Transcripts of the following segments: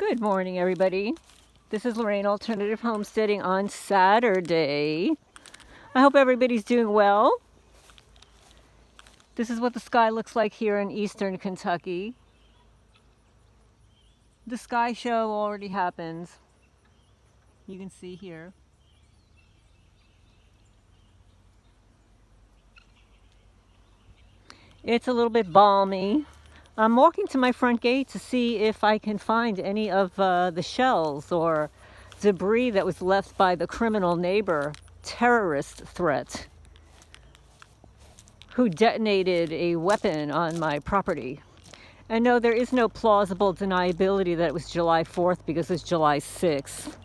Good morning, everybody. This is Lorraine Alternative Homesteading on Saturday. I hope everybody's doing well. This is what the sky looks like here in eastern Kentucky. The sky show already happened. You can see here. It's a little bit balmy. I'm walking to my front gate to see if I can find any of the shells or debris that was left by the criminal neighbor terrorist threat who detonated a weapon on my property. And no, there is no plausible deniability that it was July 4th because it's July 6th.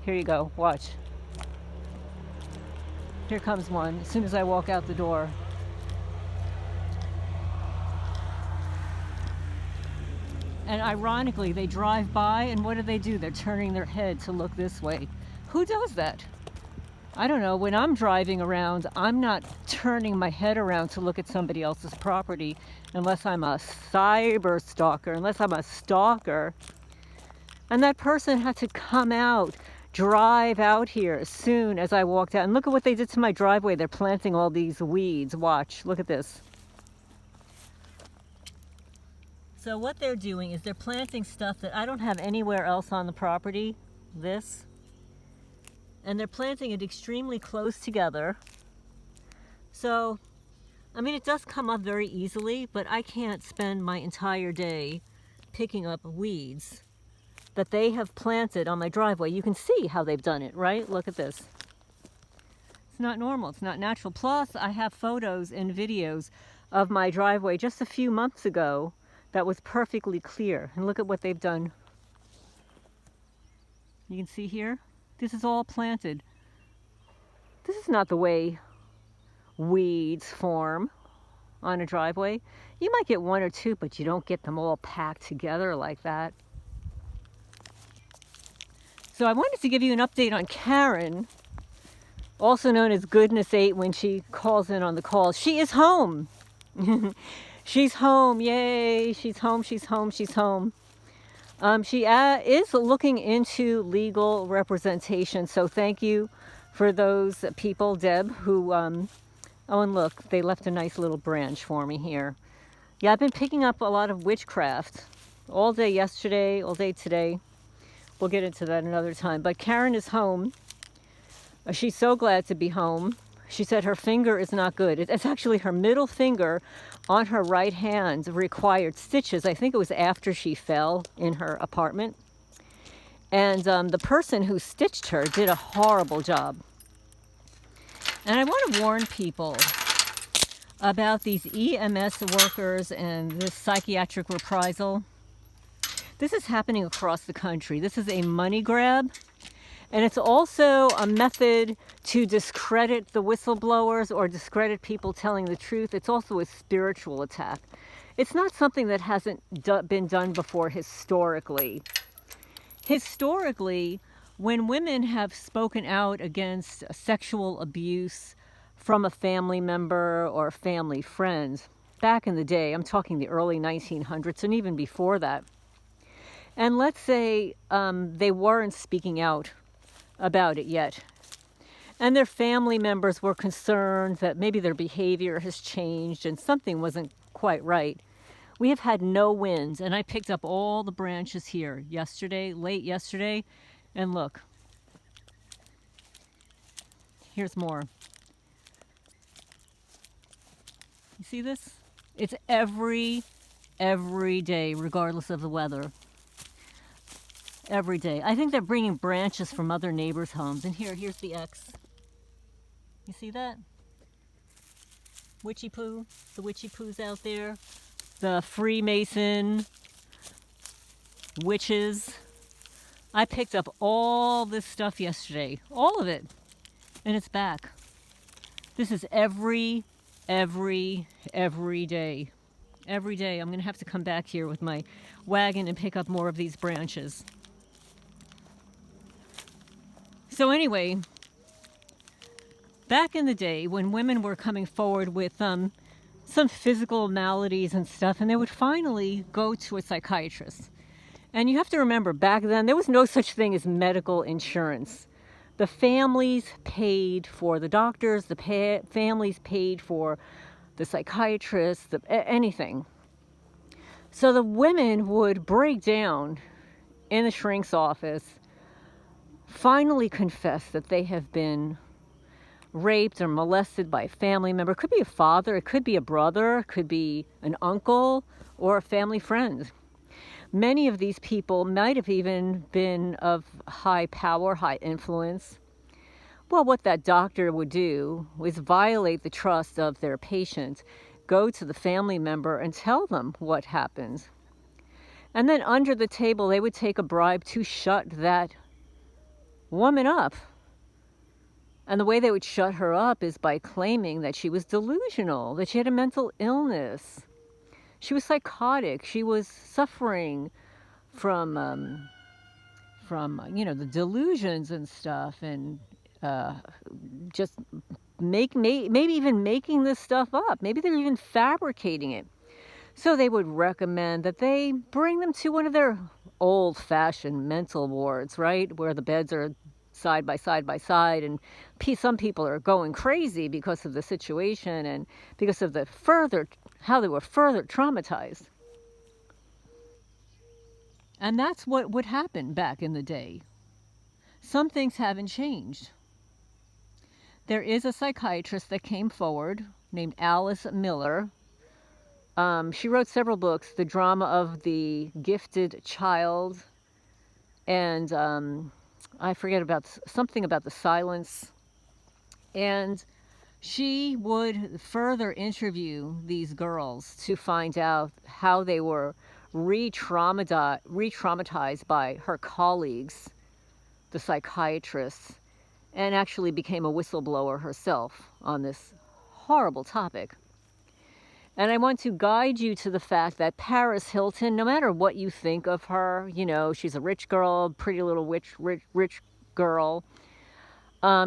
Here you go, watch. Here comes one as soon as I walk out the door. And ironically, they drive by, and what do? They're turning their head to look this way. Who does that? I don't know. When I'm driving around, I'm not turning my head around to look at somebody else's property unless I'm a cyber stalker, unless I'm a stalker. And that person had to come out, drive out here as soon as I walked out. And look at what they did to my driveway. They're planting all these weeds. Watch. Look at this. So what they're doing is they're planting stuff that I don't have anywhere else on the property, this, and they're planting it extremely close together. So, I mean, it does come up very easily, but I can't spend my entire day picking up weeds that they have planted on my driveway. You can see how they've done it, right? Look at this. It's not normal, it's not natural. Plus, I have photos and videos of my driveway just a few months ago that was perfectly clear. And look at what they've done. You can see here, this is all planted. This is not the way weeds form on a driveway. You might get one or two, but you don't get them all packed together like that. So I wanted to give you an update on Karen, also known as Goodness 8 when she calls in on the calls. She is home. She's home, yay, she's home, she's home, she's home. She is looking into legal representation, so thank you for those people, Deb, who, oh, and look, they left a nice little branch for me here. Yeah, I've been picking up a lot of witchcraft all day yesterday, all day today. We'll get into that another time, but Karen is home. She's so glad to be home. She said her finger is not good. It's actually her middle finger on her right hand required stitches. I think it was after she fell in her apartment. And the person who stitched her did a horrible job. And I want to warn people about these EMS workers and this psychiatric reprisal. This is happening across the country. This is a money grab. And it's also a method to discredit the whistleblowers or discredit people telling the truth. It's also a spiritual attack. It's not something that hasn't been done before historically. Historically, when women have spoken out against sexual abuse from a family member or a family friend, back in the day, I'm talking the early 1900s and even before that, and let's say they weren't speaking out about it yet, and their family members were concerned that maybe their behavior has changed and something wasn't quite right. We have had no winds, and I picked up all the branches here yesterday, late yesterday, and look, here's more. You see this? It's every day, regardless of the weather. Every day. I think they're bringing branches from other neighbors' homes. And here's the X. You see that? Witchy poo. The witchy poo's out there. The Freemason witches. I picked up all this stuff yesterday. All of it. And it's back. This is every day. Every day. I'm going to have to come back here with my wagon and pick up more of these branches. So anyway, back in the day when women were coming forward with some physical maladies and stuff, and they would finally go to a psychiatrist. And you have to remember, back then, there was no such thing as medical insurance. The families paid for the doctors, the families paid for the psychiatrists, anything. So the women would break down in the shrink's office, finally confess that they have been raped or molested by a family member. It could be a father, it could be a brother, it could be an uncle or a family friend. Many of these people might have even been of high power, high influence. Well, what that doctor would do was violate the trust of their patient, go to the family member and tell them what happened. And then under the table, they would take a bribe to shut that woman up. And the way they would shut her up is by claiming that she was delusional, that she had a mental illness. She was psychotic. She was suffering from the delusions and stuff, and just maybe even making this stuff up. Maybe they're even fabricating it. So they would recommend that they bring them to one of their old-fashioned mental wards, right, where the beds are side by side, and some people are going crazy because of the situation and because of how they were further traumatized. And that's what would happen back in the day. Some things haven't changed. There is a psychiatrist that came forward named Alice Miller. She wrote several books, The Drama of the Gifted Child, and I forget about something about the silence. And she would further interview these girls to find out how they were re-traumatized by her colleagues, the psychiatrists, and actually became a whistleblower herself on this horrible topic. And I want to guide you to the fact that Paris Hilton, no matter what you think of her, she's a rich girl, pretty little rich girl,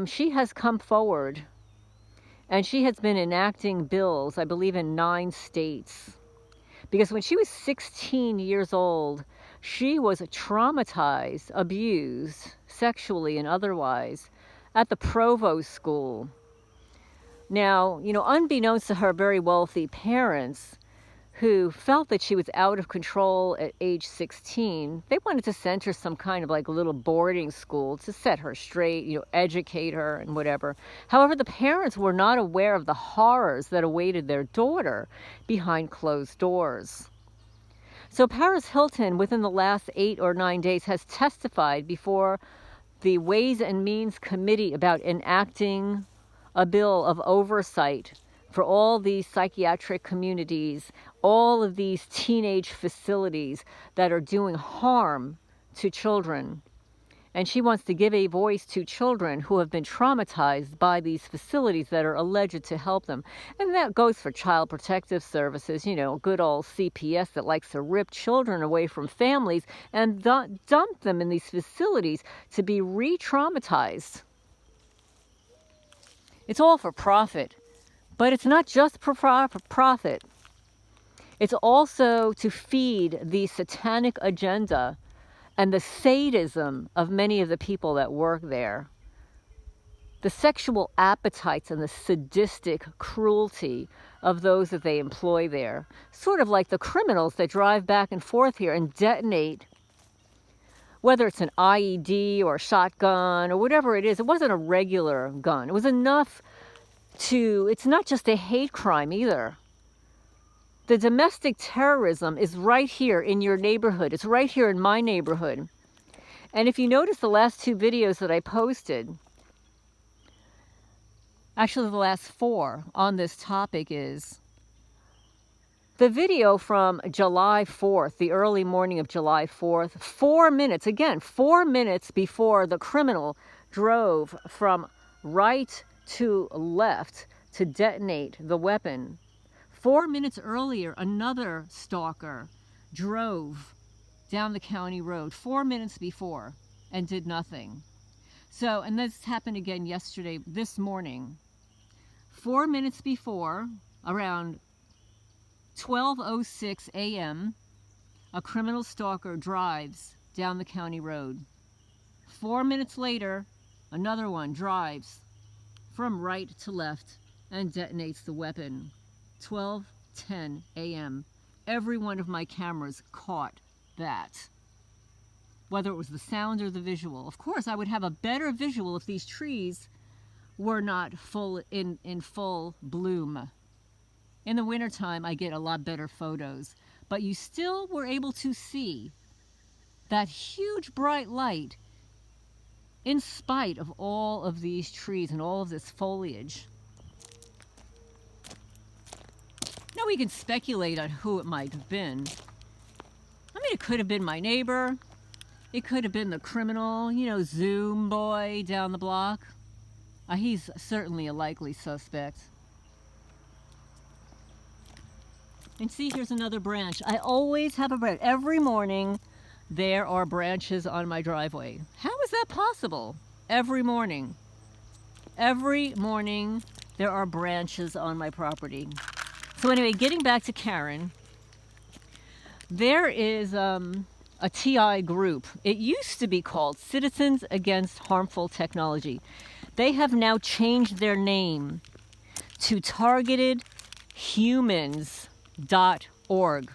she has come forward and she has been enacting bills, I believe, in 9 states. Because when she was 16 years old, she was traumatized, abused, sexually and otherwise, at the Provost School. Now, unbeknownst to her very wealthy parents, who felt that she was out of control at age 16, they wanted to send her some kind of like a little boarding school to set her straight, educate her and whatever. However, the parents were not aware of the horrors that awaited their daughter behind closed doors. So Paris Hilton, within the last 8 or 9 days, has testified before the Ways and Means Committee about enacting a bill of oversight for all these psychiatric communities, all of these teenage facilities that are doing harm to children. And she wants to give a voice to children who have been traumatized by these facilities that are alleged to help them. And that goes for Child Protective Services, good old CPS that likes to rip children away from families and dump them in these facilities to be re-traumatized. It's all for profit, but it's not just for profit. It's also to feed the satanic agenda and the sadism of many of the people that work there. The sexual appetites and the sadistic cruelty of those that they employ there. Sort of like the criminals that drive back and forth here and detonate, whether it's an IED or a shotgun or whatever it is. It wasn't a regular gun. It was enough it's not just a hate crime either. The domestic terrorism is right here in your neighborhood. It's right here in my neighborhood. And if you notice the last 2 videos that I posted, actually the last 4 on this topic, is the video from July 4th, the early morning of July 4th, 4 minutes before the criminal drove from right to left to detonate the weapon. 4 minutes earlier, another stalker drove down the county road 4 minutes before and did nothing. So, and this happened again this morning. 4 minutes before, around 12:06 a.m., a criminal stalker drives down the county road. 4 minutes later, another one drives from right to left and detonates the weapon. 12:10 a.m. Every one of my cameras caught that. Whether it was the sound or the visual. Of course, I would have a better visual if these trees were not in full bloom. In the wintertime, I get a lot better photos. But you still were able to see that huge bright light in spite of all of these trees and all of this foliage. Now we can speculate on who it might have been. I mean, it could have been my neighbor. It could have been the criminal, you know, Zoom boy down the block. He's certainly a likely suspect. And see, here's another branch. I always have a branch. Every morning, there are branches on my driveway. How is that possible? Every morning. Every morning, there are branches on my property. So anyway, getting back to Karen, there is a TI group. It used to be called Citizens Against Harmful Technology. They have now changed their name to targetedhumans.org.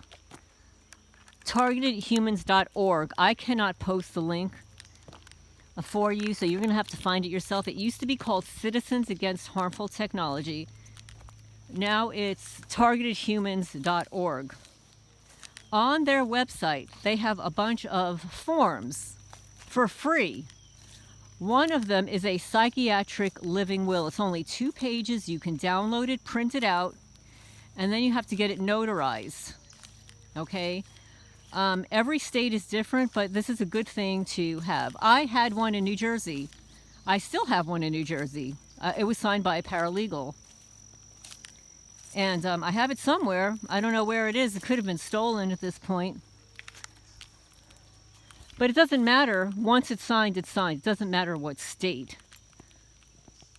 targetedhumans.org. I cannot post the link for you, so you're going to have to find it yourself. It used to be called Citizens Against Harmful Technology. Now it's targetedhumans.org. On their website, they have a bunch of forms for free. One of them is a psychiatric living will. It's only 2 pages. You can download it, print it out, and then you have to get it notarized. Okay? Every state is different, but this is a good thing to have. I had one in New Jersey. I still have one in New Jersey. It was signed by a paralegal. And I have it somewhere. I don't know where it is. It could have been stolen at this point. But it doesn't matter. Once it's signed, it's signed. It doesn't matter what state.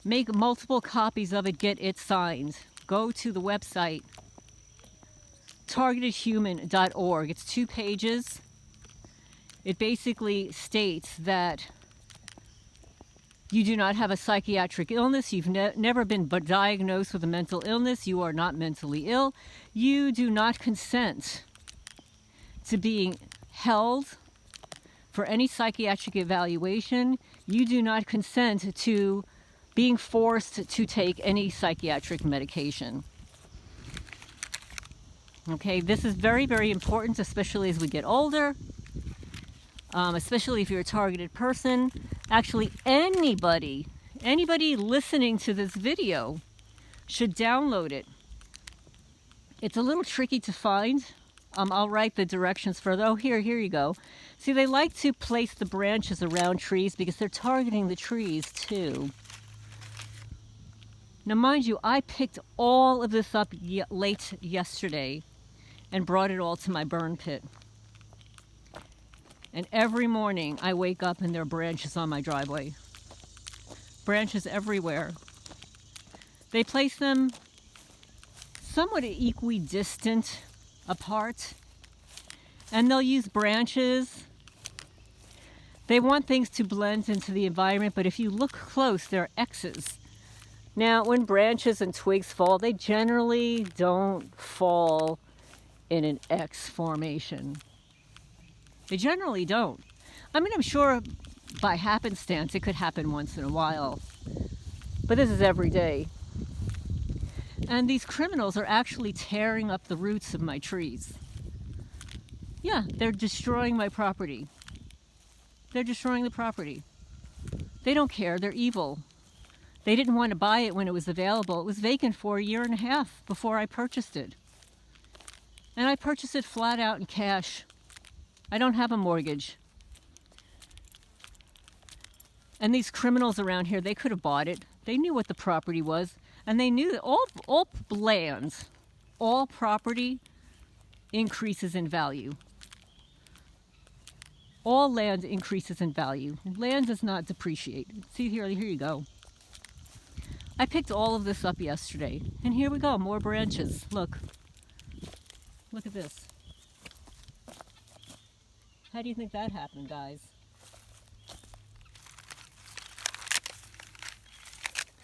Make multiple copies of it. Get it signed. Go to the website, targetedhuman.org. It's 2 pages. It basically states that you do not have a psychiatric illness. You've never been diagnosed with a mental illness. You are not mentally ill. You do not consent to being held for any psychiatric evaluation. You do not consent to being forced to take any psychiatric medication. Okay, this is very, very important, especially as we get older, especially if you're a targeted person. Actually, anybody listening to this video should download it. It's a little tricky to find. I'll write the directions further. Oh, here you go. See, they like to place the branches around trees because they're targeting the trees too. Now, mind you, I picked all of this up late yesterday and brought it all to my burn pit. And every morning I wake up and there are branches on my driveway. Branches everywhere. They place them somewhat equidistant apart, and they'll use branches. They want things to blend into the environment, but if you look close, there are X's. Now, when branches and twigs fall, they generally don't fall in an X formation. They generally don't. I mean, I'm sure by happenstance it could happen once in a while, but this is every day. And these criminals are actually tearing up the roots of my trees. Yeah, they're destroying my property. They're destroying the property. They don't care. They're evil. They didn't want to buy it when it was available. It was vacant for 1.5 years before I purchased it. And I purchased it flat out in cash. I don't have a mortgage. And these criminals around here, they could have bought it. They knew what the property was. And they knew that all lands, all property increases in value. All land increases in value. Land does not depreciate. See, here you go. I picked all of this up yesterday. And here we go, more branches. Look. Look at this. How do you think that happened, guys?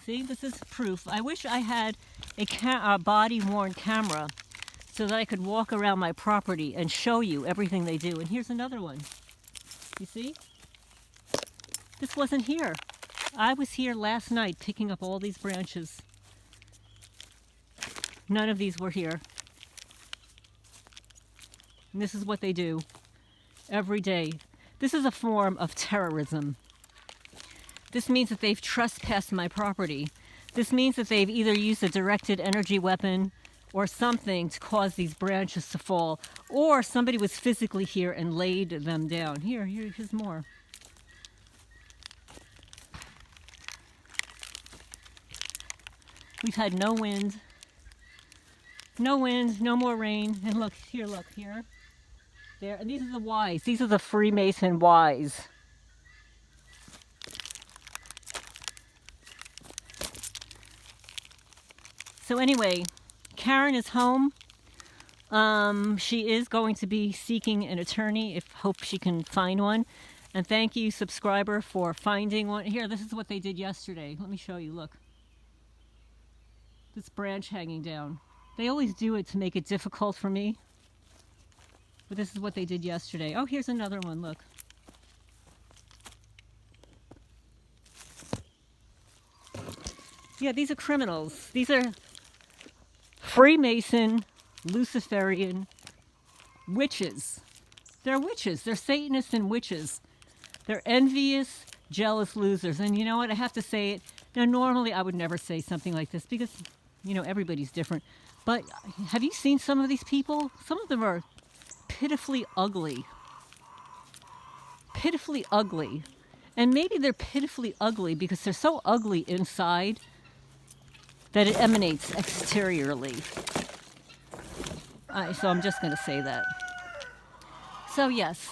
See, this is proof. I wish I had a body-worn camera so that I could walk around my property and show you everything they do. And here's another one. You see? This wasn't here. I was here last night picking up all these branches. None of these were here. And this is what they do every day. This is a form of terrorism. This means that they've trespassed my property. This means that they've either used a directed energy weapon or something to cause these branches to fall, or somebody was physically here and laid them down. Here's more. We've had no wind, no more rain. And look here, there. And these are the Ys. These are the Freemason Ys. So anyway, Karen is home. She is going to be seeking an attorney. Hope she can find one. And thank you, subscriber, for finding one. Here, this is what they did yesterday. Let me show you. Look. This branch hanging down. They always do it to make it difficult for me. But this is what they did yesterday. Oh, here's another one. Look. Yeah, these are criminals. These are Freemason, Luciferian witches. They're witches. They're Satanists and witches. They're envious, jealous losers. And you know what? I have to say it. Now, normally I would never say something like this because, you know, everybody's different. But have you seen some of these people? Some of them are pitifully ugly. Pitifully ugly. And maybe they're pitifully ugly because they're so ugly inside that it emanates exteriorly. So I'm just going to say that. So yes.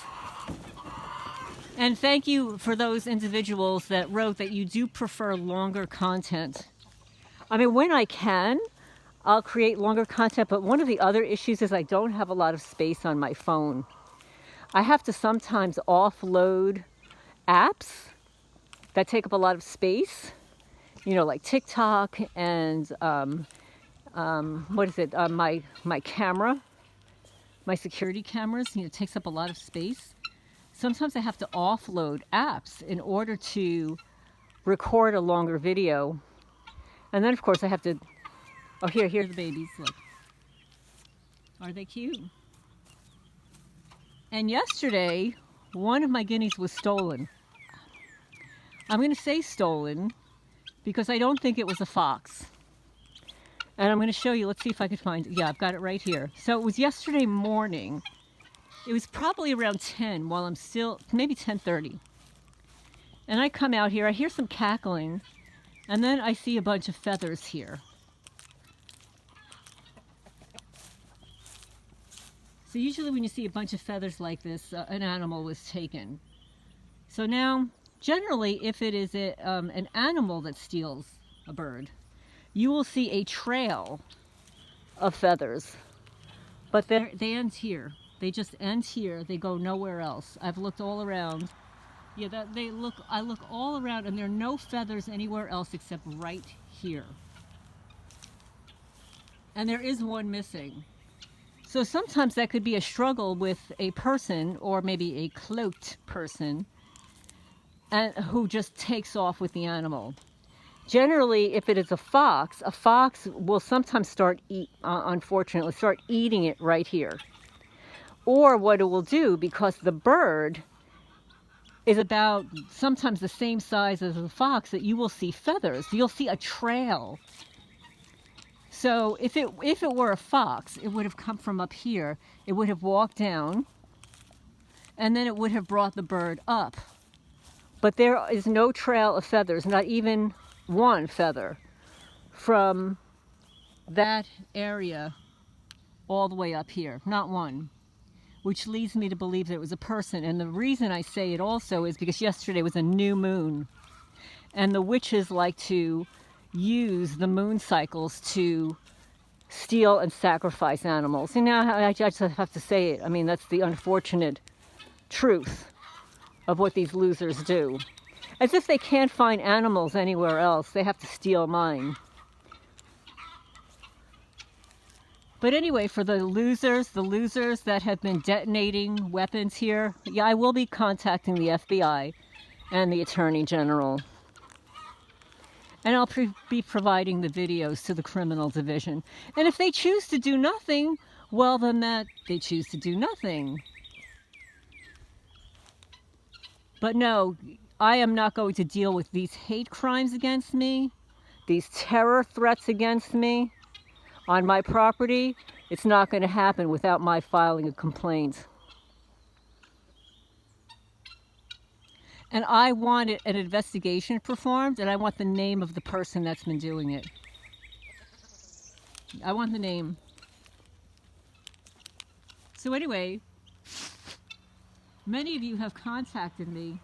And thank you for those individuals that wrote that you do prefer longer content. I mean, when I can, I'll create longer content, but one of the other issues is I don't have a lot of space on my phone. I have to sometimes offload apps that take up a lot of space, you know, like TikTok and my camera, my security cameras, you know, takes up a lot of space. Sometimes I have to offload apps in order to record a longer video. And then, of course, I have to... Oh, here are the babies. Look. Are they cute? And yesterday, one of my guineas was stolen. I'm going to say stolen because I don't think it was a fox. And I'm going to show you. Let's see if I can find it. Yeah, I've got it right here. So it was yesterday morning. It was probably around 10 while I'm still... Maybe 10:30. And I come out here. I hear some cackling. And then I see a bunch of feathers here. So usually when you see a bunch of feathers like this, an animal was taken. So now, generally, if it is an animal that steals a bird, you will see a trail of feathers. But they end here. They just end here. They go nowhere else. I've looked all around. Yeah, I look all around and there are no feathers anywhere else except right here. And there is one missing. So sometimes that could be a struggle with a person or maybe a cloaked person and who just takes off with the animal. Generally, if it is a fox will sometimes unfortunately start eating it right here. Or what it will do, because the bird is about sometimes the same size as the fox, that you will see feathers. You'll see a trail. So if it were a fox, it would have come from up here. It would have walked down, and then it would have brought the bird up. But there is no trail of feathers, not even one feather, from that area all the way up here. Not one. Which leads me to believe that it was a person. And the reason I say it also is because yesterday was a new moon. And the witches like to use the moon cycles to steal and sacrifice animals. You know, I just have to say it. I mean, that's the unfortunate truth of what these losers do. As if they can't find animals anywhere else, they have to steal mine. But anyway, for the losers that have been detonating weapons here, yeah, I will be contacting the FBI and the Attorney General. And I'll be providing the videos to the criminal division. And if they choose to do nothing, well, then they choose to do nothing. But no, I am not going to deal with these hate crimes against me, these terror threats against me on my property. It's not going to happen without my filing a complaint. And I want an investigation performed, and I want the name of the person that's been doing it. I want the name. So anyway, many of you have contacted me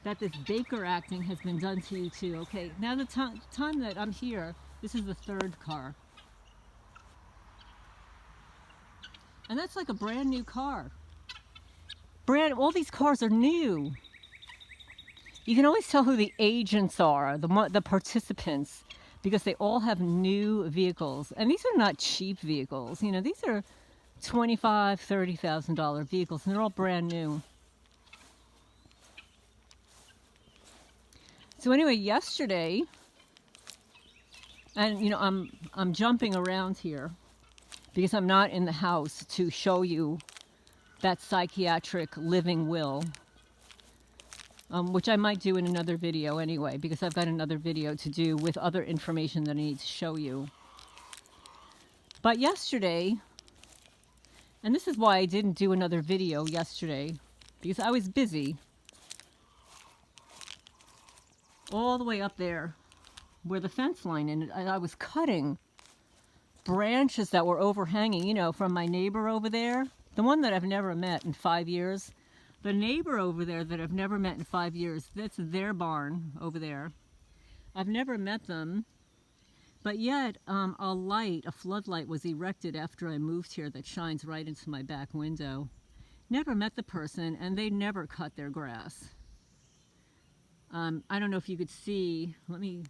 that this Baker acting has been done to you too. Okay, now the time that I'm here, this is the third car. And that's like a brand new car. All these cars are new. You can always tell who the agents are, the participants, because they all have new vehicles. And these are not cheap vehicles. You know, these are $25,000, $30,000 vehicles, and they're all brand new. So anyway, yesterday, and you know, I'm jumping around here because I'm not in the house to show you that psychiatric living will. Which I might do in another video anyway, because I've got another video to do with other information that I need to show you. But yesterday, and this is why I didn't do another video yesterday, because I was busy. All the way up there, where the fence line ended, I was cutting branches that were overhanging, you know, from my neighbor over there, the one that I've never met in 5 years. The neighbor over there that I've never met in 5 years, that's their barn over there. I've never met them, but yet a floodlight was erected after I moved here that shines right into my back window. Never met the person, and they never cut their grass. I don't know if you could see, let me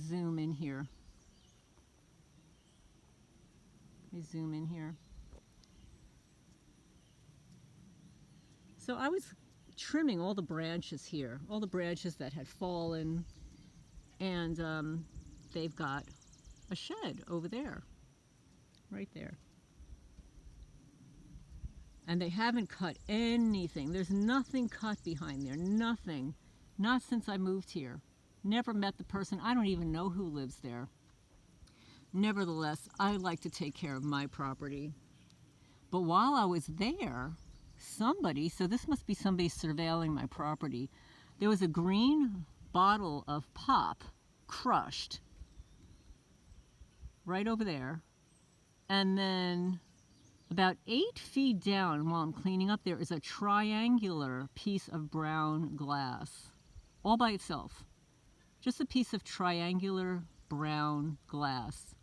zoom in here. Let me zoom in here. So I was trimming all the branches here, all the branches that had fallen, and they've got a shed over there, right there. And they haven't cut anything. There's nothing cut behind there, nothing. Not since I moved here. Never met the person. I don't even know who lives there. Nevertheless, I like to take care of my property. But while I was there, somebody, so this must be somebody surveilling my property, there was a green bottle of pop crushed right over there. And then about 8 feet down, while I'm cleaning up, there is a triangular piece of brown glass, all by itself. Just a piece of triangular brown glass.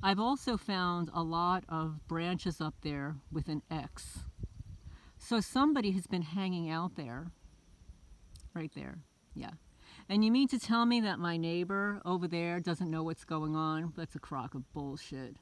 I've also found a lot of branches up there with an X. So somebody has been hanging out there, right there, yeah. And you mean to tell me that my neighbor over there doesn't know what's going on? That's a crock of bullshit.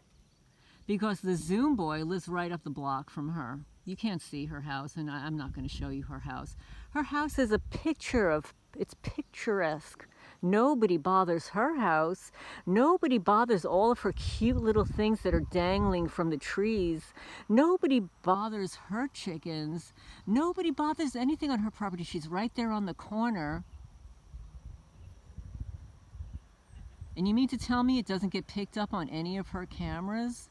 Because the Zoom boy lives right up the block from her. You can't see her house, and I'm not going to show you her house. Her house is a picture of, it's picturesque. Nobody bothers her house. Nobody bothers all of her cute little things that are dangling from the trees. Nobody bothers her chickens. Nobody bothers anything on her property. She's right there on the corner. And you mean to tell me it doesn't get picked up on any of her cameras?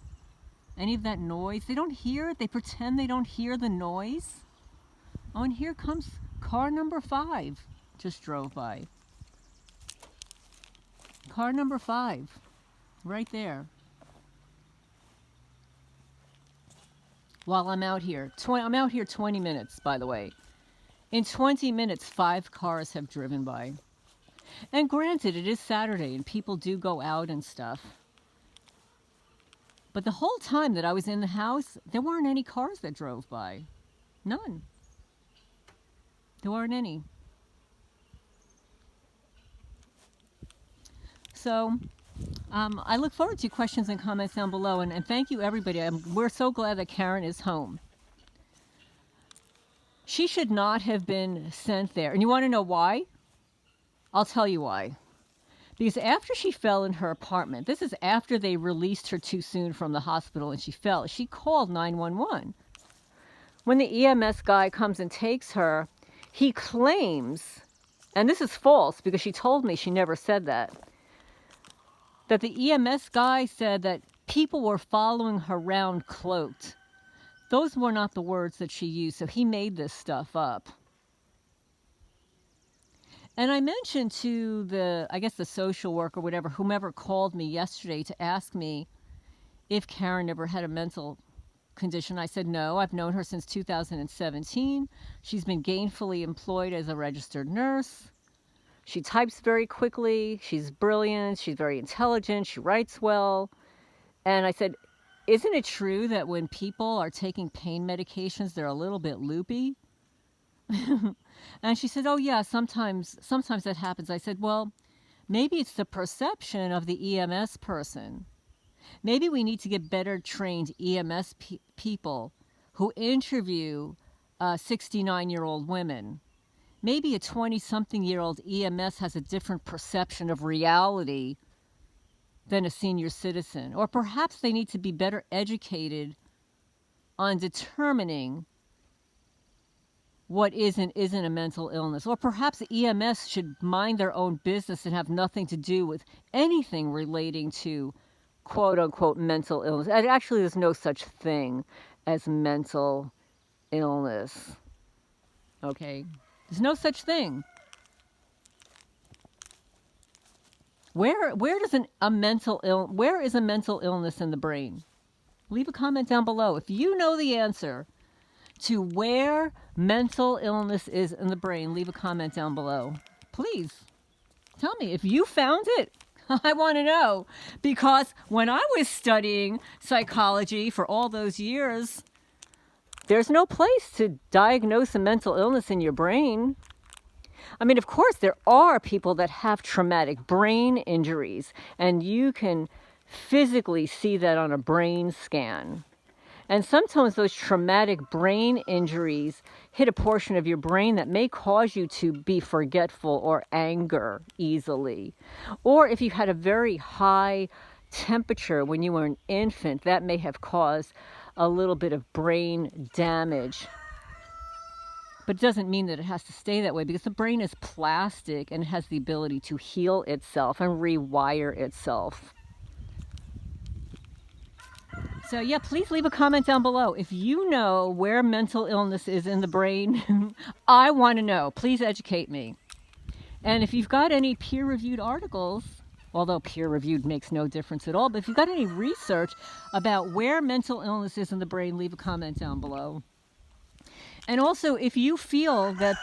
Any of that noise? They don't hear it? They pretend they don't hear the noise? Oh, and here comes car number 5. Just drove by. Car number 5. Right there. While I'm out here. I'm out here 20 minutes, by the way. In 20 minutes, 5 cars have driven by. And granted, it is Saturday and people do go out and stuff. But the whole time that I was in the house, there weren't any cars that drove by. None. There weren't any. So I look forward to questions and comments down below. And thank you, everybody. We're so glad that Karen is home. She should not have been sent there. And you want to know why? I'll tell you why. Because after she fell in her apartment, this is after they released her too soon from the hospital and she fell, she called 911. When the EMS guy comes and takes her, he claims, and this is false because she told me she never said that the EMS guy said that people were following her around cloaked. Those were not the words that she used, so he made this stuff up. And I mentioned to the social worker, whatever, whomever called me yesterday to ask me if Karen ever had a mental condition. I said, no, I've known her since 2017. She's been gainfully employed as a registered nurse. She types very quickly. She's brilliant. She's very intelligent. She writes well. And I said, isn't it true that when people are taking pain medications, they're a little bit loopy? And she said, oh, yeah, sometimes that happens. I said, well, maybe it's the perception of the EMS person. Maybe we need to get better trained EMS people who interview 69-year-old women. Maybe a 20-something-year-old EMS has a different perception of reality than a senior citizen. Or perhaps they need to be better educated on determining what is and isn't a mental illness. Or perhaps the EMS should mind their own business and have nothing to do with anything relating to quote-unquote mental illness. And actually, there's no such thing as mental illness. Okay? There's no such thing. Where is a mental illness in the brain? Leave a comment down below. If you know the answer to where mental illness is in the brain, leave a comment down below. Please, tell me if you found it. I want to know. Because when I was studying psychology for all those years, there's no place to diagnose a mental illness in your brain. I mean, of course, there are people that have traumatic brain injuries, and you can physically see that on a brain scan. And sometimes those traumatic brain injuries hit a portion of your brain that may cause you to be forgetful or anger easily. Or if you had a very high temperature when you were an infant, that may have caused a little bit of brain damage. But it doesn't mean that it has to stay that way, because the brain is plastic and it has the ability to heal itself and rewire itself. So yeah, please leave a comment down below. If you know where mental illness is in the brain, I want to know. Please educate me. And if you've got any peer-reviewed articles, although peer-reviewed makes no difference at all, but if you've got any research about where mental illness is in the brain, leave a comment down below. And also, if you feel that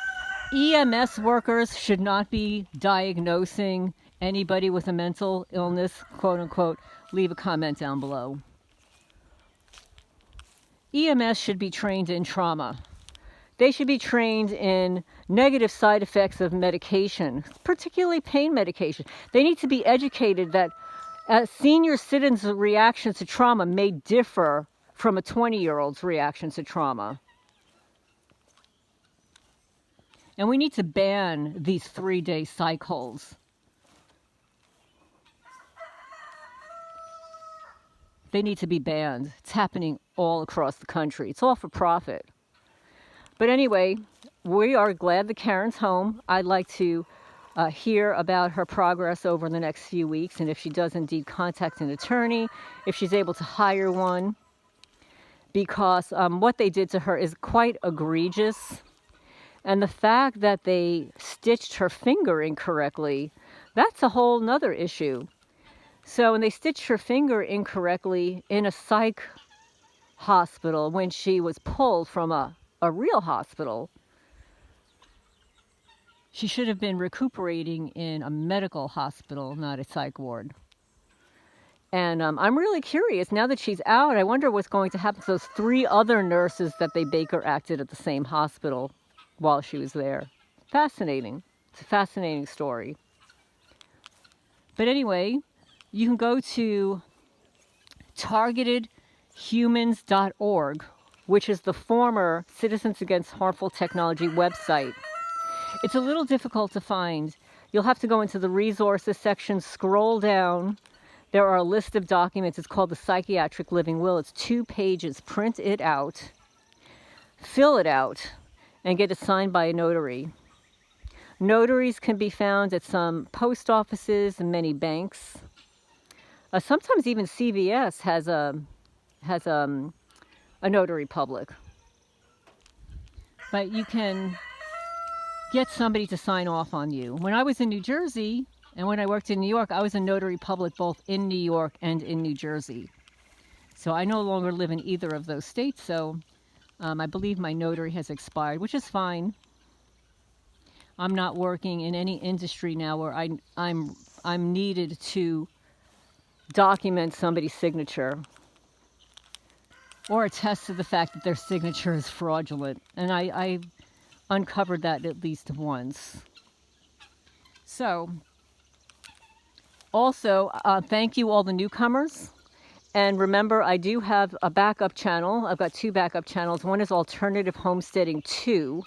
EMS workers should not be diagnosing anybody with a mental illness, quote unquote, leave a comment down below. EMS should be trained in trauma. They should be trained in negative side effects of medication, particularly pain medication. They need to be educated that senior citizens' reactions to trauma may differ from a 20-year-old's reaction to trauma. And we need to ban these 3-day cycles. They need to be banned. It's happening all across the country. It's all for profit. But anyway, we are glad that Karen's home. I'd like to hear about her progress over the next few weeks, and if she does indeed contact an attorney, if she's able to hire one, because what they did to her is quite egregious. And the fact that they stitched her finger incorrectly, that's a whole nother issue. So when they stitched her finger incorrectly in a psych hospital when she was pulled from a real hospital, she should have been recuperating in a medical hospital, not a psych ward. And I'm really curious, now that she's out, I wonder what's going to happen to those 3 other nurses that they Baker acted at the same hospital while she was there. Fascinating. It's a fascinating story. But anyway, you can go to targetedhumans.org, which is the former Citizens Against Harmful Technology website. It's a little difficult to find. You'll have to go into the resources section, scroll down. There are a list of documents. It's called the Psychiatric Living Will. It's 2 pages. Print it out, fill it out, and get it signed by a notary. Notaries can be found at some post offices and many banks. Sometimes even CVS has a notary public. But you can get somebody to sign off on you. When I was in New Jersey and when I worked in New York, I was a notary public both in New York and in New Jersey. So I no longer live in either of those states, so I believe my notary has expired, which is fine. I'm not working in any industry now where I'm needed to document somebody's signature or attest to the fact that their signature is fraudulent. And I uncovered that at least once. So, also, thank you all the newcomers. And remember, I do have a backup channel. I've got 2 backup channels. One is Alternative Homesteading 2.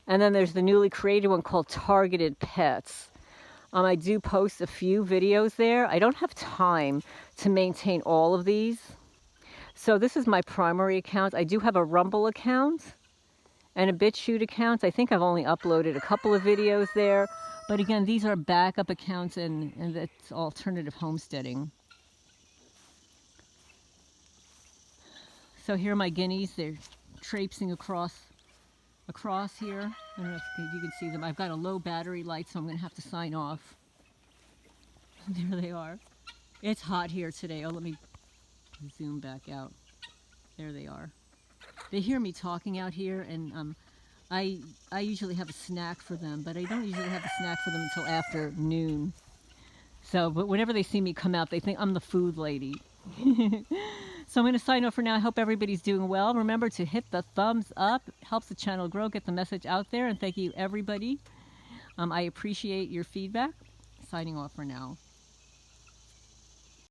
And then there's the newly created one called Targeted Pets. I do post a few videos there. I don't have time to maintain all of these. So this is my primary account. I do have a Rumble account and a BitChute account. I think I've only uploaded a couple of videos there. But again, these are backup accounts, and that's Alternative Homesteading. So here are my guineas. They're traipsing across here. I don't know if you can see them. I've got a low battery light, so I'm going to have to sign off. There they are. It's hot here today. Oh, let me zoom back out. There they are. They hear me talking out here, and I usually have a snack for them, but I don't usually have a snack for them until after noon. So, but whenever they see me come out, they think I'm the food lady. So I'm going to sign off for now. I hope everybody's doing well. Remember to hit the thumbs up. It helps the channel grow, get the message out there. And thank you, everybody. I appreciate your feedback. Signing off for now.